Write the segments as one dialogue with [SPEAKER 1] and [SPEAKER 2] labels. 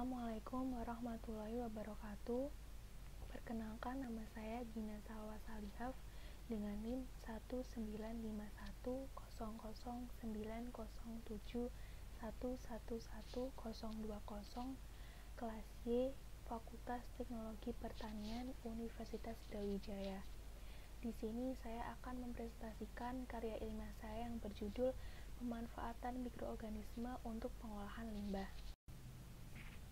[SPEAKER 1] Assalamualaikum warahmatullahi wabarakatuh. Perkenalkan, nama saya Gina Salwa Salihaf dengan NIM 1951907111020, kelas Y, Fakultas Teknologi Pertanian, Universitas Brawijaya. Di sini saya akan mempresentasikan karya ilmiah saya yang berjudul Pemanfaatan Mikroorganisme untuk Pengolahan Limbah.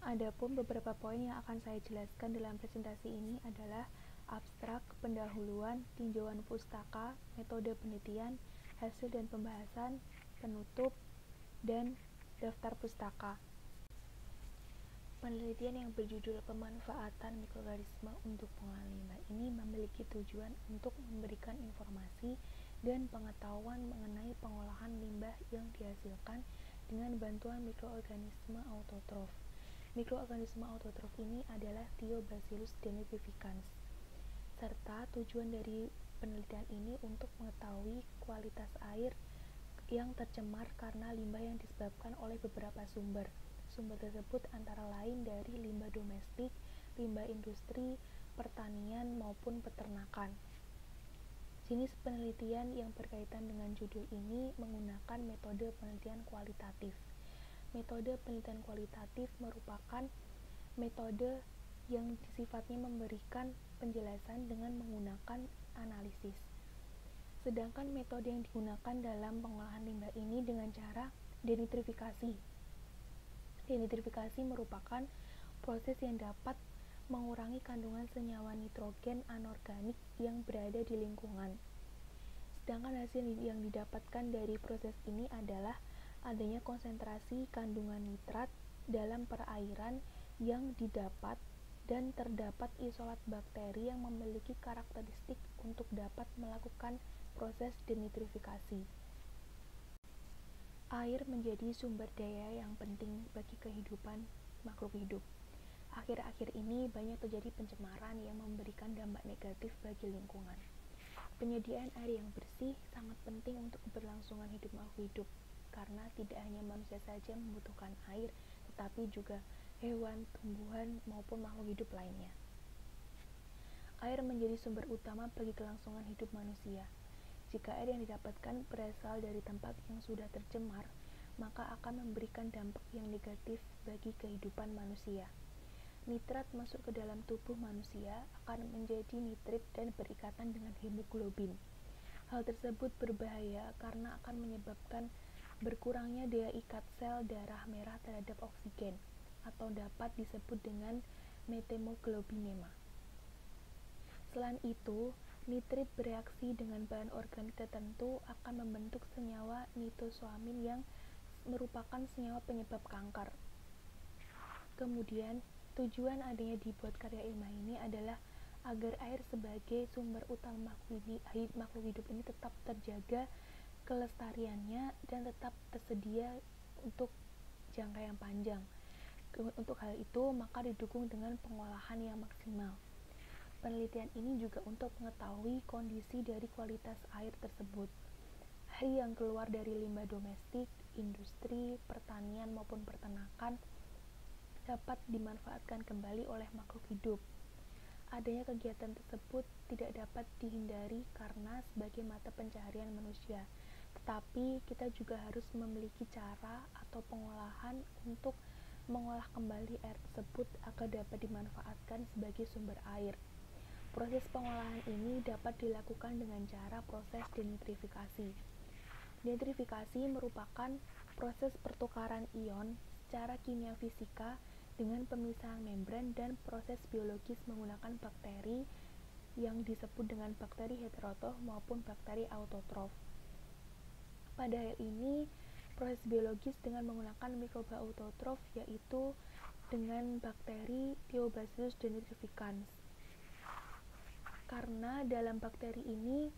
[SPEAKER 1] Adapun beberapa poin yang akan saya jelaskan dalam presentasi ini adalah abstrak, pendahuluan, tinjauan pustaka, metode penelitian, hasil dan pembahasan, penutup, dan daftar pustaka. Penelitian yang berjudul Pemanfaatan Mikroorganisme untuk Pengolahan Limbah ini memiliki tujuan untuk memberikan informasi dan pengetahuan mengenai pengolahan limbah yang dihasilkan dengan bantuan mikroorganisme autotrof. Mikroorganisme autotrof ini adalah Thiobacillus denitrificans. Serta tujuan dari penelitian ini untuk mengetahui kualitas air yang tercemar karena limbah yang disebabkan oleh beberapa sumber. Sumber tersebut antara lain dari limbah domestik, limbah industri, pertanian, maupun peternakan. Jenis penelitian yang berkaitan dengan judul ini menggunakan metode penelitian kualitatif. Metode penelitian kualitatif merupakan metode yang sifatnya memberikan penjelasan dengan menggunakan analisis. Sedangkan metode yang digunakan dalam pengolahan limbah ini dengan cara denitrifikasi. Denitrifikasi merupakan proses yang dapat mengurangi kandungan senyawa nitrogen anorganik yang berada di lingkungan. Sedangkan hasil yang didapatkan dari proses ini adalah adanya konsentrasi kandungan nitrat dalam perairan yang didapat dan terdapat isolat bakteri yang memiliki karakteristik untuk dapat melakukan proses denitrifikasi. Air menjadi sumber daya yang penting bagi kehidupan makhluk hidup. Akhir-akhir ini banyak terjadi pencemaran yang memberikan dampak negatif bagi lingkungan. Penyediaan air yang bersih sangat penting untuk keberlangsungan hidup makhluk hidup, karena tidak hanya manusia saja membutuhkan air, tetapi juga hewan, tumbuhan, maupun makhluk hidup lainnya. Air menjadi sumber utama bagi kelangsungan hidup manusia. Jika air yang didapatkan berasal dari tempat yang sudah tercemar, maka akan memberikan dampak yang negatif bagi kehidupan manusia. Nitrat masuk ke dalam tubuh manusia akan menjadi nitrit dan berikatan dengan hemoglobin. Hal tersebut berbahaya karena akan menyebabkan berkurangnya daya ikat sel darah merah terhadap oksigen, atau dapat disebut dengan methemoglobinema. Selain itu, nitrit bereaksi dengan bahan organik tertentu akan membentuk senyawa nitosoamin yang merupakan senyawa penyebab kanker. Kemudian, tujuan adanya dibuat karya ilmiah ini adalah agar air sebagai sumber utama makhluk hidup ini tetap terjaga kelestariannya dan tetap tersedia untuk jangka yang panjang. Untuk hal itu, maka didukung dengan pengolahan yang maksimal. Penelitian ini juga untuk mengetahui kondisi dari kualitas air tersebut. Air yang keluar dari limbah domestik, industri, pertanian maupun peternakan dapat dimanfaatkan kembali oleh makhluk hidup. Adanya kegiatan tersebut tidak dapat dihindari karena sebagai mata pencaharian manusia, tetapi kita juga harus memiliki cara atau pengolahan untuk mengolah kembali air tersebut agar dapat dimanfaatkan sebagai sumber air. Proses pengolahan ini dapat dilakukan dengan cara proses denitrifikasi. Denitrifikasi merupakan proses pertukaran ion secara kimia fisika dengan pemisahan membran dan proses biologis menggunakan bakteri yang disebut dengan bakteri heterotrof maupun bakteri autotrof. Pada hal ini, proses biologis dengan menggunakan mikroba autotrof yaitu dengan bakteri Thiobacillus denitrificans. Karena dalam bakteri ini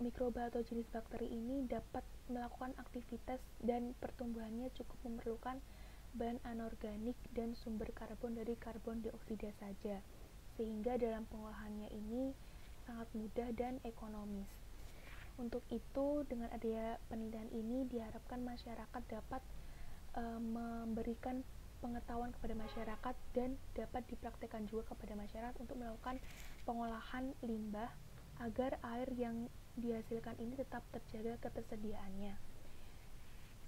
[SPEAKER 1] mikroba atau jenis bakteri ini dapat melakukan aktivitas dan pertumbuhannya cukup memerlukan bahan anorganik dan sumber karbon dari karbon dioksida saja, sehingga dalam pengolahannya ini sangat mudah dan ekonomis. Untuk itu, dengan adanya penelitian ini diharapkan masyarakat dapat memberikan pengetahuan kepada masyarakat dan dapat dipraktikkan juga kepada masyarakat untuk melakukan pengolahan limbah agar air yang dihasilkan ini tetap terjaga ketersediaannya.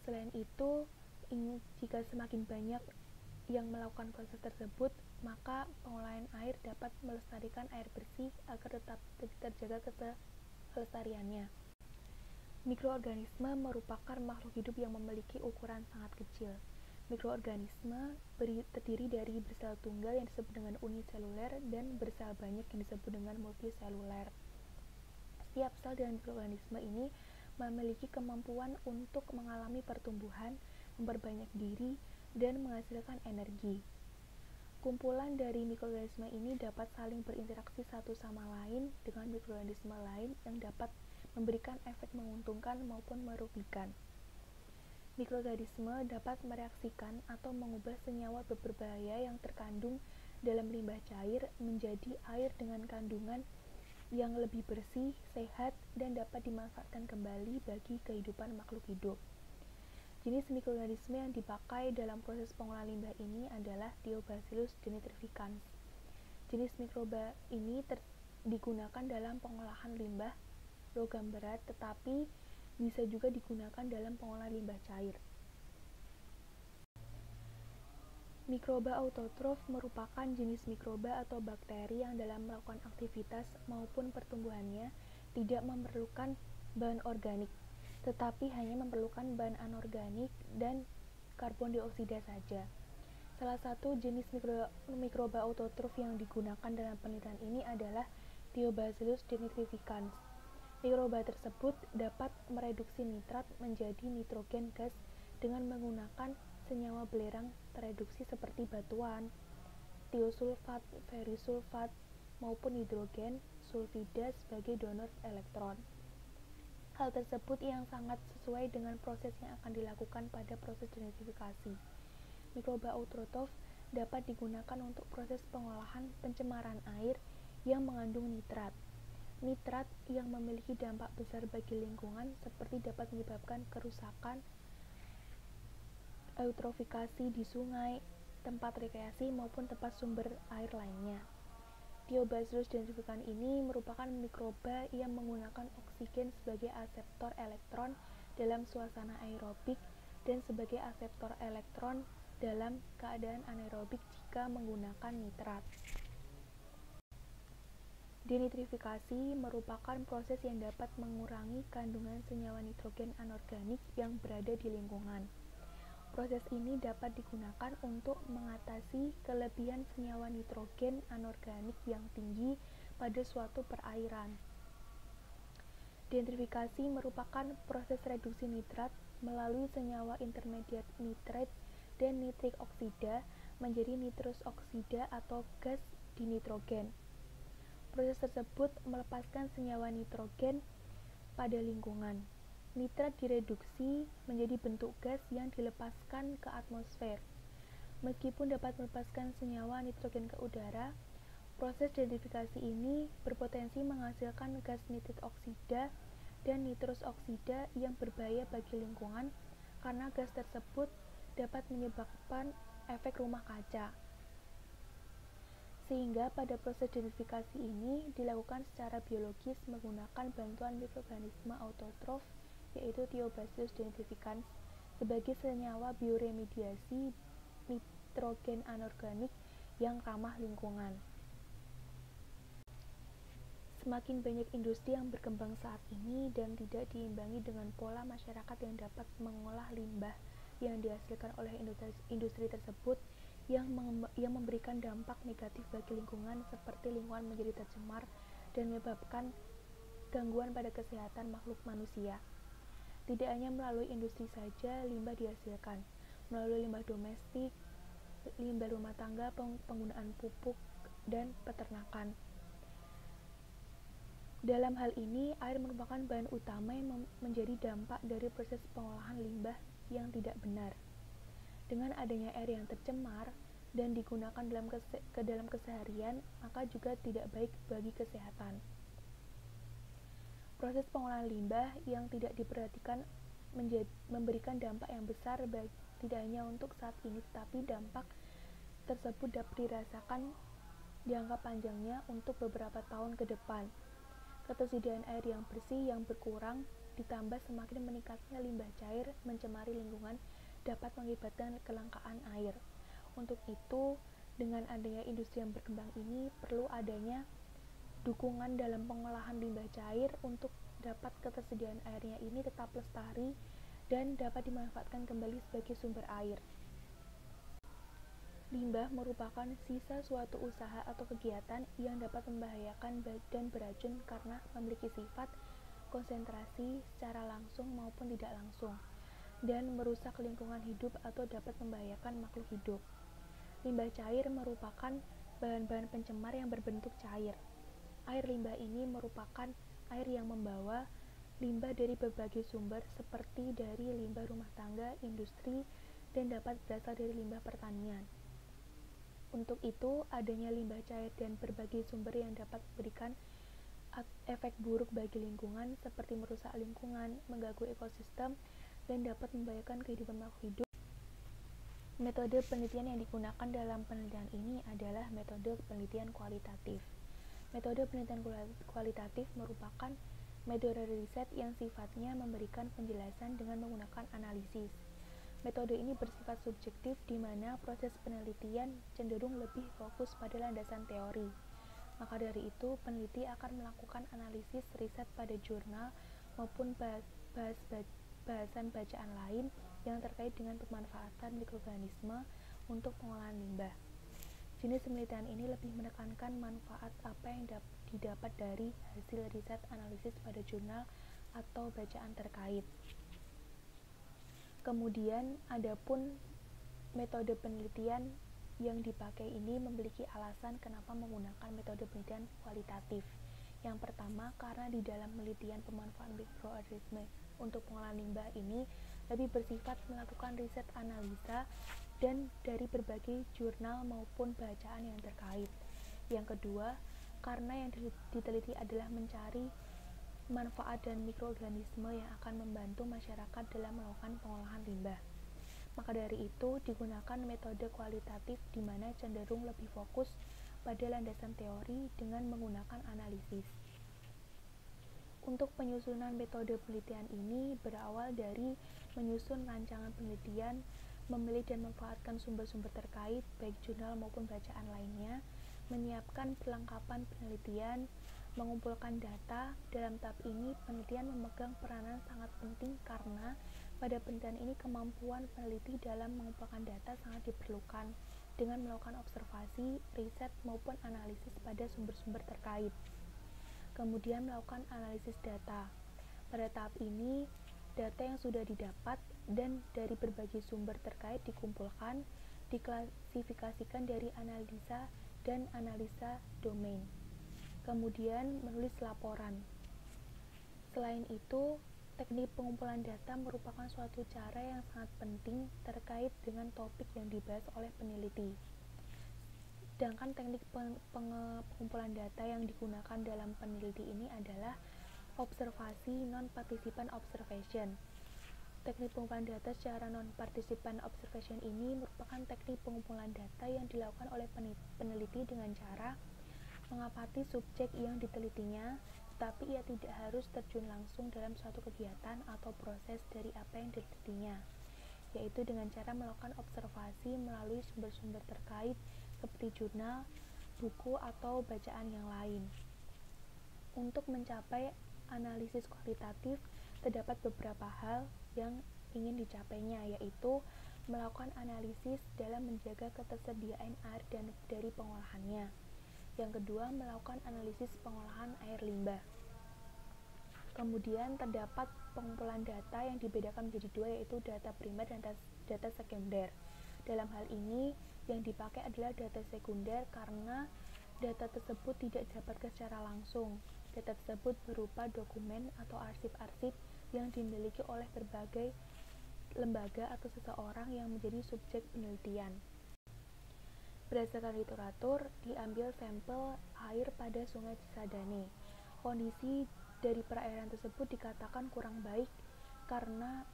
[SPEAKER 1] Selain itu, jika semakin banyak yang melakukan proses tersebut, maka pengolahan air dapat melestarikan air bersih agar tetap terjaga kelestariannya. Mikroorganisme merupakan makhluk hidup yang memiliki ukuran sangat kecil. Mikroorganisme terdiri dari bersel tunggal yang disebut dengan uniseluler dan bersel banyak yang disebut dengan multiseluler. Setiap sel dan mikroorganisme ini memiliki kemampuan untuk mengalami pertumbuhan, memperbanyak diri, dan menghasilkan energi. Kumpulan dari mikroorganisme ini dapat saling berinteraksi satu sama lain dengan mikroorganisme lain yang dapat memberikan efek menguntungkan maupun merugikan. Mikroorganisme dapat mereaksikan atau mengubah senyawa berbahaya yang terkandung dalam limbah cair menjadi air dengan kandungan yang lebih bersih, sehat, dan dapat dimanfaatkan kembali bagi kehidupan makhluk hidup. Jenis mikroorganisme yang dipakai dalam proses pengolahan limbah ini adalah Thiobacillus denitrificans. Jenis mikroba ini digunakan dalam pengolahan limbah logam berat, tetapi bisa juga digunakan dalam pengolahan limbah cair. Mikroba autotrof merupakan jenis mikroba atau bakteri yang dalam melakukan aktivitas maupun pertumbuhannya tidak memerlukan bahan organik, tetapi hanya memerlukan bahan anorganik dan karbon dioksida saja. Salah satu jenis mikroba autotrof yang digunakan dalam penelitian ini adalah Thiobacillus denitrificans. Mikroba tersebut dapat mereduksi nitrat menjadi nitrogen gas dengan menggunakan senyawa belerang tereduksi seperti batuan, tiosulfat, ferrisulfat, maupun hidrogen sulfida sebagai donor elektron. Hal tersebut yang sangat sesuai dengan proses yang akan dilakukan pada proses denitrifikasi. Mikroba autotrof dapat digunakan untuk proses pengolahan pencemaran air yang mengandung nitrat. Nitrat yang memiliki dampak besar bagi lingkungan seperti dapat menyebabkan kerusakan, eutrofikasi di sungai, tempat rekreasi maupun tempat sumber air lainnya. Thiobacillus denitrificans ini merupakan mikroba yang menggunakan oksigen sebagai aseptor elektron dalam suasana aerobik dan sebagai aseptor elektron dalam keadaan anaerobik jika menggunakan nitrat. Denitrifikasi merupakan proses yang dapat mengurangi kandungan senyawa nitrogen anorganik yang berada di lingkungan. Proses ini dapat digunakan untuk mengatasi kelebihan senyawa nitrogen anorganik yang tinggi pada suatu perairan. Denitrifikasi merupakan proses reduksi nitrat melalui senyawa intermediat nitrat dan nitrik oksida menjadi nitrous oksida atau gas dinitrogen. Proses tersebut melepaskan senyawa nitrogen pada lingkungan. Nitrat direduksi menjadi bentuk gas yang dilepaskan ke atmosfer. Meskipun dapat melepaskan senyawa nitrogen ke udara, proses denitrifikasi ini berpotensi menghasilkan gas nitrit oksida dan nitrous oksida yang berbahaya bagi lingkungan karena gas tersebut dapat menyebabkan efek rumah kaca. Sehingga pada proses denitrifikasi ini dilakukan secara biologis menggunakan bantuan mikroorganisme autotrof yaitu Thiobacillus denitrificans sebagai senyawa bioremediasi nitrogen anorganik yang ramah lingkungan. Semakin banyak industri yang berkembang saat ini dan tidak diimbangi dengan pola masyarakat yang dapat mengolah limbah yang dihasilkan oleh industri tersebut yang memberikan dampak negatif bagi lingkungan seperti lingkungan menjadi tercemar dan menyebabkan gangguan pada kesehatan makhluk manusia. Tidak hanya melalui industri saja limbah dihasilkan, melalui limbah domestik, limbah rumah tangga, penggunaan pupuk, dan peternakan. Dalam hal ini, air merupakan bahan utama yang menjadi dampak dari proses pengolahan limbah yang tidak benar. Dengan adanya air yang tercemar dan digunakan dalam keseharian, maka juga tidak baik bagi kesehatan. Proses pengolahan limbah yang tidak diperhatikan memberikan dampak yang besar tidak hanya untuk saat ini, tetapi dampak tersebut dapat dirasakan jangka panjangnya untuk beberapa tahun ke depan. Ketersediaan air yang bersih yang berkurang ditambah semakin meningkatnya limbah cair mencemari lingkungan dapat mengakibatkan kelangkaan air. Untuk itu, dengan adanya industri yang berkembang ini, perlu adanya dukungan dalam pengolahan limbah cair untuk dapat ketersediaan airnya ini tetap lestari dan dapat dimanfaatkan kembali sebagai sumber air. Limbah merupakan sisa suatu usaha atau kegiatan yang dapat membahayakan dan beracun karena memiliki sifat konsentrasi secara langsung maupun tidak langsung, dan merusak lingkungan hidup atau dapat membahayakan makhluk hidup. Limbah cair merupakan bahan-bahan pencemar yang berbentuk cair. Air limbah ini merupakan air yang membawa limbah dari berbagai sumber seperti dari limbah rumah tangga, industri, dan dapat berasal dari limbah pertanian. Untuk itu, adanya limbah cair dan berbagai sumber yang dapat memberikan efek buruk bagi lingkungan seperti merusak lingkungan, mengganggu ekosistem, dan dapat membahayakan kehidupan makhluk hidup. Metode penelitian yang digunakan dalam penelitian ini adalah metode penelitian kualitatif. Metode penelitian kualitatif merupakan metode riset yang sifatnya memberikan penjelasan dengan menggunakan analisis. Metode ini bersifat subjektif di mana proses penelitian cenderung lebih fokus pada landasan teori. Maka dari itu, peneliti akan melakukan analisis riset pada jurnal maupun bahasan bacaan lain yang terkait dengan pemanfaatan mikroorganisme untuk pengolahan limbah. Jenis penelitian ini lebih menekankan manfaat apa yang didapat dari hasil riset analisis pada jurnal atau bacaan terkait. Kemudian, adapun metode penelitian yang dipakai ini memiliki alasan kenapa menggunakan metode penelitian kualitatif. Yang pertama, karena di dalam penelitian pemanfaatan mikroorganisme untuk pengolahan limbah ini lebih bersifat melakukan riset analisa dan dari berbagai jurnal maupun bacaan yang terkait. Yang kedua, karena yang diteliti adalah mencari manfaat dan mikroorganisme yang akan membantu masyarakat dalam melakukan pengolahan limbah. Maka dari itu, digunakan metode kualitatif di mana cenderung lebih fokus pada landasan teori dengan menggunakan analisis. Untuk penyusunan metode penelitian ini berawal dari menyusun rancangan penelitian, memilih dan memanfaatkan sumber-sumber terkait, baik jurnal maupun bacaan lainnya, menyiapkan perlengkapan penelitian, mengumpulkan data. Dalam tahap ini, penelitian memegang peranan sangat penting karena pada penelitian ini kemampuan peneliti dalam mengumpulkan data sangat diperlukan dengan melakukan observasi, riset, maupun analisis pada sumber-sumber terkait. Kemudian melakukan analisis data. Pada tahap ini, data yang sudah didapat dan dari berbagai sumber terkait dikumpulkan, diklasifikasikan dari analisa dan analisa domain. Kemudian menulis laporan. Selain itu, teknik pengumpulan data merupakan suatu cara yang sangat penting terkait dengan topik yang dibahas oleh peneliti. Sedangkan teknik pengumpulan data yang digunakan dalam peneliti ini adalah observasi non-participant observation. Teknik pengumpulan data secara non-participant observation ini merupakan teknik pengumpulan data yang dilakukan oleh peneliti dengan cara mengamati subjek yang ditelitinya, tetapi ia tidak harus terjun langsung dalam suatu kegiatan atau proses dari apa yang ditelitinya, yaitu dengan cara melakukan observasi melalui sumber-sumber terkait seperti jurnal, buku, atau bacaan yang lain. Untuk mencapai analisis kualitatif, terdapat beberapa hal yang ingin dicapainya, yaitu melakukan analisis dalam menjaga ketersediaan air dan dari pengolahannya. Yang kedua, melakukan analisis pengolahan air limbah. Kemudian terdapat pengumpulan data yang dibedakan menjadi dua, yaitu data primer dan data sekunder. Dalam hal ini, yang dipakai adalah data sekunder karena data tersebut tidak didapatkan secara langsung. Data tersebut berupa dokumen atau arsip-arsip yang dimiliki oleh berbagai lembaga atau seseorang yang menjadi subjek penelitian. Berdasarkan literatur, diambil sampel air pada Sungai Cisadane. Kondisi dari perairan tersebut dikatakan kurang baik karena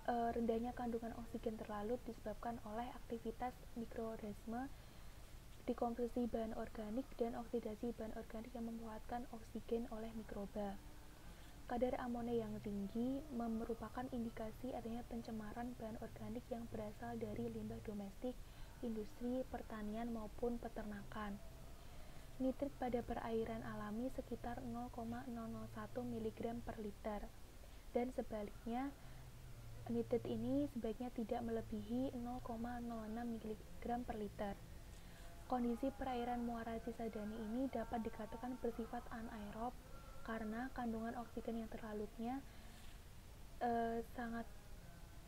[SPEAKER 1] rendahnya kandungan oksigen terlalu disebabkan oleh aktivitas mikroorganisme, dekomposisi bahan organik, dan oksidasi bahan organik yang memanfaatkan oksigen oleh mikroba. Kadar amonia yang tinggi merupakan indikasi adanya pencemaran bahan organik yang berasal dari limbah domestik, industri, pertanian, maupun peternakan. Nitrit pada perairan alami sekitar 0,001 mg per liter, dan sebaliknya nitrit ini sebaiknya tidak melebihi 0,06 mg per liter. Kondisi perairan muara Cisadane ini dapat dikatakan bersifat anaerob karena kandungan oksigen yang terlarutnya sangat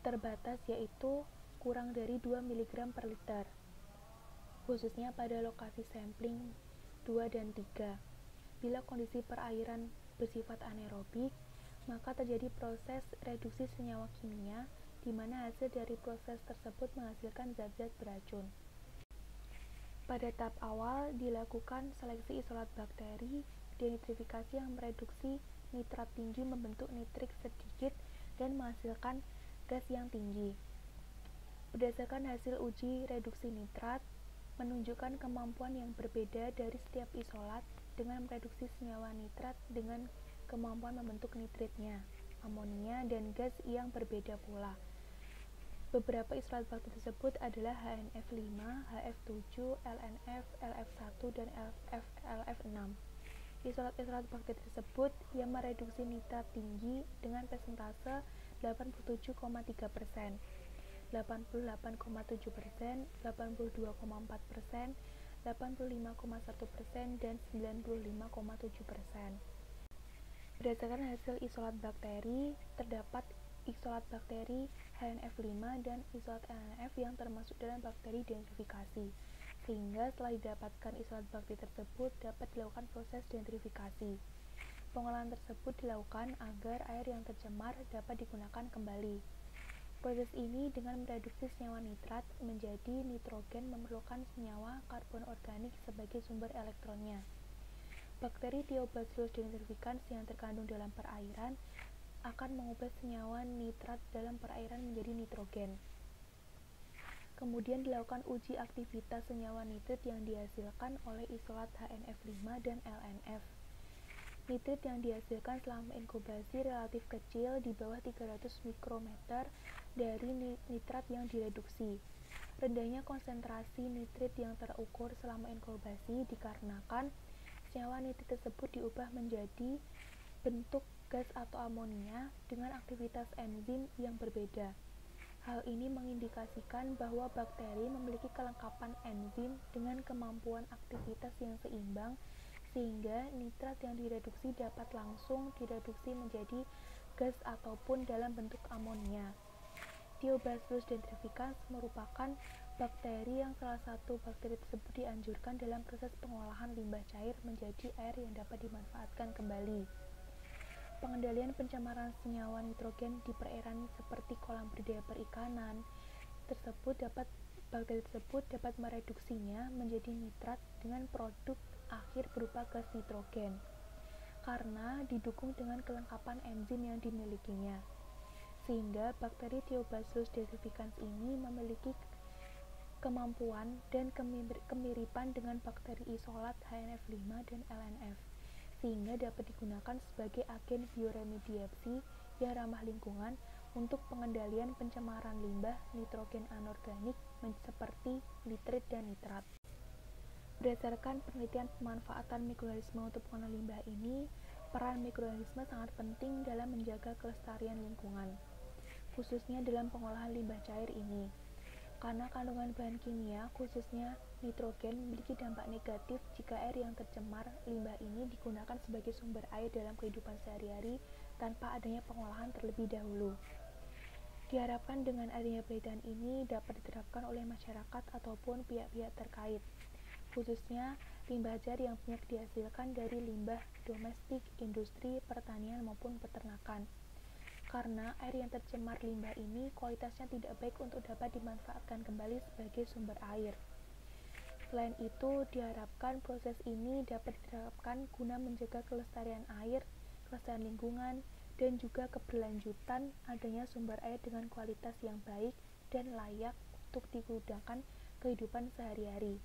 [SPEAKER 1] terbatas, yaitu kurang dari 2 mg per liter, khususnya pada lokasi sampling 2 dan 3. Bila kondisi perairan bersifat anaerobik, maka terjadi proses reduksi senyawa kimia, di mana hasil dari proses tersebut menghasilkan zat-zat beracun. Pada tahap awal dilakukan seleksi isolat bakteri, denitrifikasi yang mereduksi nitrat tinggi membentuk nitrit sedikit dan menghasilkan gas yang tinggi. Berdasarkan hasil uji reduksi nitrat, menunjukkan kemampuan yang berbeda dari setiap isolat dengan mereduksi senyawa nitrat dengan kemampuan membentuk nitritnya, amonia, dan gas yang berbeda pula. Beberapa isolat bakteri tersebut adalah HNF5, HF7, LNF, LF1, dan LF6. Isolat-isolat bakteri tersebut yang mereduksi nitrat tinggi dengan persentase 87,3%, 88,7%, 82,4%, 85,1%, dan 95,7%. Berdasarkan hasil isolat bakteri, terdapat isolat bakteri HNF5 dan isolat LNF yang termasuk dalam bakteri denitrifikasi, sehingga setelah didapatkan isolat bakteri tersebut dapat dilakukan proses denitrifikasi. Pengolahan tersebut dilakukan agar air yang tercemar dapat digunakan kembali. Proses ini dengan mereduksi senyawa nitrat menjadi nitrogen memerlukan senyawa karbon organik sebagai sumber elektronnya. Bakteri Thiobacillus denitrificans yang terkandung dalam perairan akan mengubah senyawa nitrat dalam perairan menjadi nitrogen. Kemudian dilakukan uji aktivitas senyawa nitrit yang dihasilkan oleh isolat HNF5 dan LNF. Nitrit yang dihasilkan selama inkubasi relatif kecil, di bawah 300 mikrometer dari nitrat yang direduksi. Rendahnya konsentrasi nitrit yang terukur selama inkubasi dikarenakan senyawa nitrit tersebut diubah menjadi bentuk gas atau amonia dengan aktivitas enzim yang berbeda. Hal ini mengindikasikan bahwa bakteri memiliki kelengkapan enzim dengan kemampuan aktivitas yang seimbang, sehingga nitrat yang direduksi dapat langsung direduksi menjadi gas ataupun dalam bentuk amonia. Thiobacillus denitrificans merupakan bakteri yang salah satu bakteri tersebut dianjurkan dalam proses pengolahan limbah cair menjadi air yang dapat dimanfaatkan kembali. Pengendalian pencemaran senyawa nitrogen di perairan seperti kolam budidaya perikanan bakteri tersebut dapat mereduksinya menjadi nitrat dengan produk akhir berupa gas nitrogen karena didukung dengan kelengkapan enzim yang dimilikinya, sehingga bakteri Thiobacillus denitrificans ini memiliki kemampuan dan kemiripan dengan bakteri isolat HNF5 dan LNF, sehingga dapat digunakan sebagai agen bioremediasi yang ramah lingkungan untuk pengendalian pencemaran limbah nitrogen anorganik seperti nitrit dan nitrat. Berdasarkan penelitian pemanfaatan mikroorganisme untuk pengelolaan limbah ini, peran mikroorganisme sangat penting dalam menjaga kelestarian lingkungan, khususnya dalam pengolahan limbah cair ini. Karena kandungan bahan kimia, khususnya nitrogen, memiliki dampak negatif jika air yang tercemar limbah ini digunakan sebagai sumber air dalam kehidupan sehari-hari tanpa adanya pengolahan terlebih dahulu. Diharapkan dengan adanya penelitian ini dapat diterapkan oleh masyarakat ataupun pihak-pihak terkait, khususnya limbah cair yang banyak dihasilkan dari limbah domestik, industri, pertanian, maupun peternakan. Karena air yang tercemar limbah ini kualitasnya tidak baik untuk dapat dimanfaatkan kembali sebagai sumber air. Selain itu, diharapkan proses ini dapat diterapkan guna menjaga kelestarian air, kelestarian lingkungan, dan juga keberlanjutan adanya sumber air dengan kualitas yang baik dan layak untuk digunakan kehidupan sehari-hari.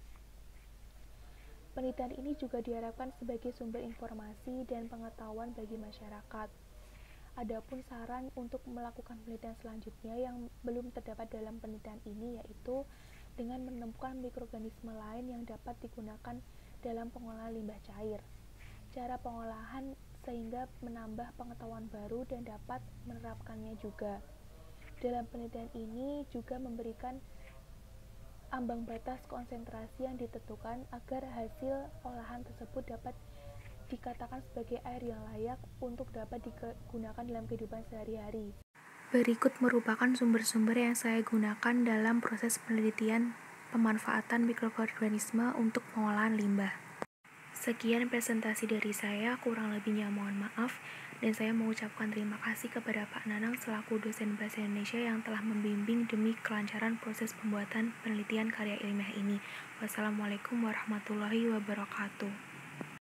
[SPEAKER 1] Penelitian ini juga diharapkan sebagai sumber informasi dan pengetahuan bagi masyarakat. Adapun saran untuk melakukan penelitian selanjutnya yang belum terdapat dalam penelitian ini yaitu dengan menemukan mikroorganisme lain yang dapat digunakan dalam pengolahan limbah cair. Cara pengolahan sehingga menambah pengetahuan baru dan dapat menerapkannya juga. Dalam penelitian ini juga memberikan ambang batas konsentrasi yang ditentukan agar hasil olahan tersebut dapat dikatakan sebagai air yang layak untuk dapat digunakan dalam kehidupan sehari-hari. Berikut merupakan sumber-sumber yang saya gunakan dalam proses penelitian pemanfaatan mikroorganisme untuk pengolahan limbah. Sekian presentasi dari saya, kurang lebihnya mohon maaf, dan saya mengucapkan terima kasih kepada Pak Nanang selaku dosen Bahasa Indonesia yang telah membimbing demi kelancaran proses pembuatan penelitian karya ilmiah ini. Wassalamualaikum warahmatullahi wabarakatuh.